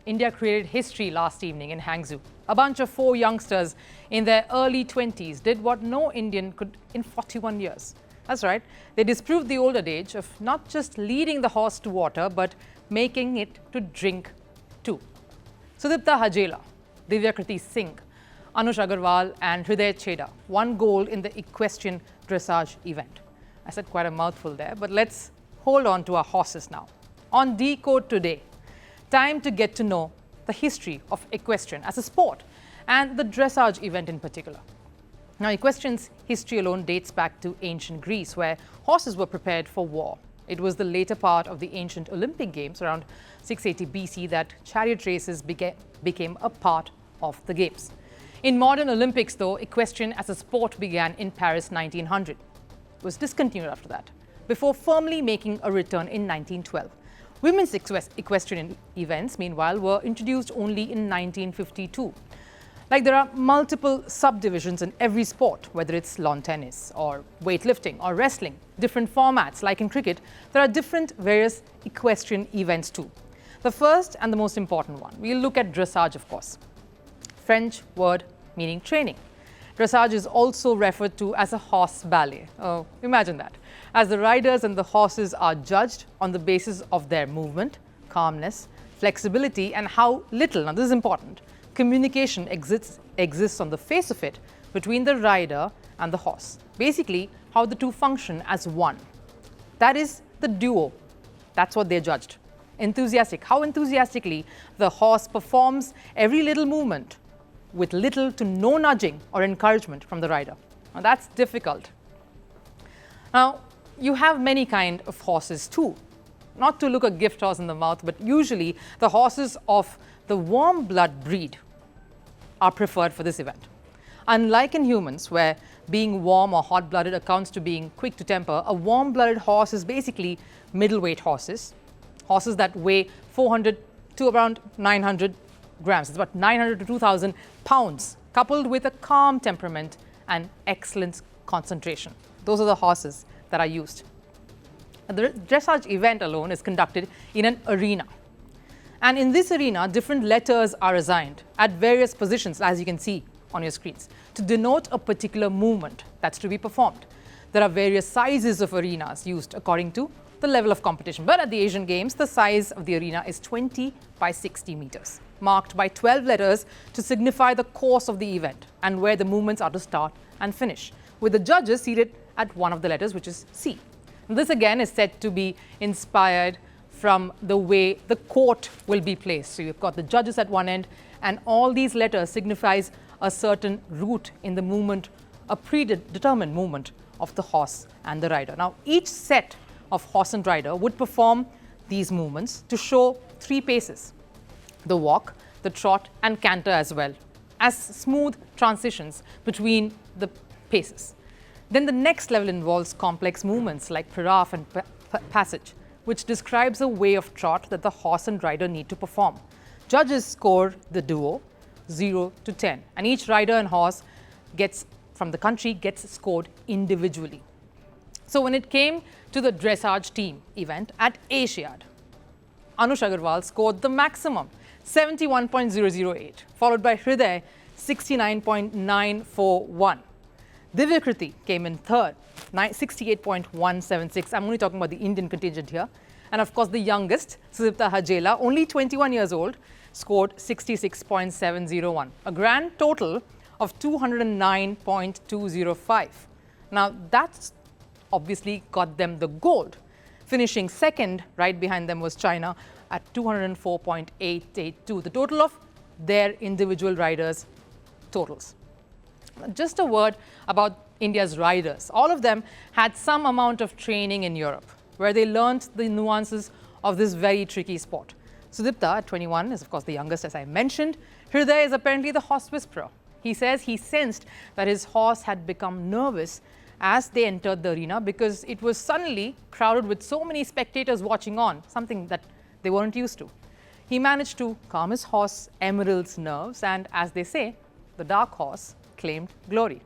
India created history last evening in Hangzhou. A bunch of 4 youngsters in their early 20s did what no Indian could in 41 years. That's right, they disproved the old adage of not just leading the horse to water, but making it to drink too. Sudipta Hajela, Divyakriti Singh, Anush Agarwal and Hriday Chheda won gold in the equestrian dressage event. I said quite a mouthful there, but let's hold on to our horses now. On Decode today, time to get to know the history of equestrian as a sport and the dressage event in particular. Now, equestrian's history alone dates back to ancient Greece, where horses were prepared for war. It was the later part of the ancient Olympic Games around 680 BC that chariot races became a part of the Games. In modern Olympics, though, equestrian as a sport began in Paris 1900. It was discontinued after that, before firmly making a return in 1912. Women's equestrian events, meanwhile, were introduced only in 1952. Like there are multiple subdivisions in every sport, whether it's lawn tennis or weightlifting or wrestling, different formats. Like in cricket, there are different various equestrian events too. The first and the most important one, we'll look at dressage, of course. French word meaning training. Dressage is also referred to as a horse ballet. Oh, imagine that. As the riders and the horses are judged on the basis of their movement, calmness, flexibility, and how little, now this is important, communication exists on the face of it between the rider and the horse. Basically, how the two function as one. That is the duo. That's what they're judged. Enthusiastic, how enthusiastically the horse performs every little movement with little to no nudging or encouragement from the rider. Now, that's difficult. Now, you have many kinds of horses too. Not to look a gift horse in the mouth, but usually the horses of the warm blood breed are preferred for this event. Unlike in humans, where being warm or hot-blooded accounts to being quick to temper, a warm-blooded horse is basically middleweight horses, horses that weigh 400 to around 900 grams. It's about 900 to 2,000 pounds, coupled with a calm temperament and excellent concentration. Those are the horses that are used. The dressage event alone is conducted in an arena. And in this arena, different letters are assigned at various positions, as you can see on your screens, to denote a particular movement that's to be performed. There are various sizes of arenas used according to the level of competition. But at the Asian Games, the size of the arena is 20 by 60 meters, marked by 12 letters to signify the course of the event and where the movements are to start and finish, with the judges seated at one of the letters, which is C. This again is said to be inspired from the way the court will be placed. So you've got the judges at one end, and all these letters signifies a certain route in the movement, a predetermined movement of the horse and the rider. Now, each set of horse and rider would perform these movements to show 3 paces: the walk, the trot, and canter, as well as smooth transitions between the paces. Then the next level involves complex movements like paraf and passage, which describes a way of trot that the horse and rider need to perform. Judges score the duo 0 to 10, and each rider and horse from the country gets scored individually. So when it came to the dressage team event at Asiad, Anush Agarwal scored the maximum, 71.008, followed by Hriday, 69.941. Divyakriti came in third, 68.176. I'm only talking about the Indian contingent here. And of course, the youngest, Sudipta Hajela, only 21 years old, scored 66.701, a grand total of 209.205. Now, that's obviously got them the gold. Finishing second, right behind them was China at 204.882, the total of their individual riders' totals. Just a word about India's riders. All of them had some amount of training in Europe, where they learned the nuances of this very tricky sport. Sudipta, at 21, is of course the youngest, as I mentioned. Hriday is apparently the horse whisperer. He says he sensed that his horse had become nervous as they entered the arena because it was suddenly crowded with so many spectators watching on, something that they weren't used to. He managed to calm his horse Emerald's nerves, and as they say, the dark horse claimed glory.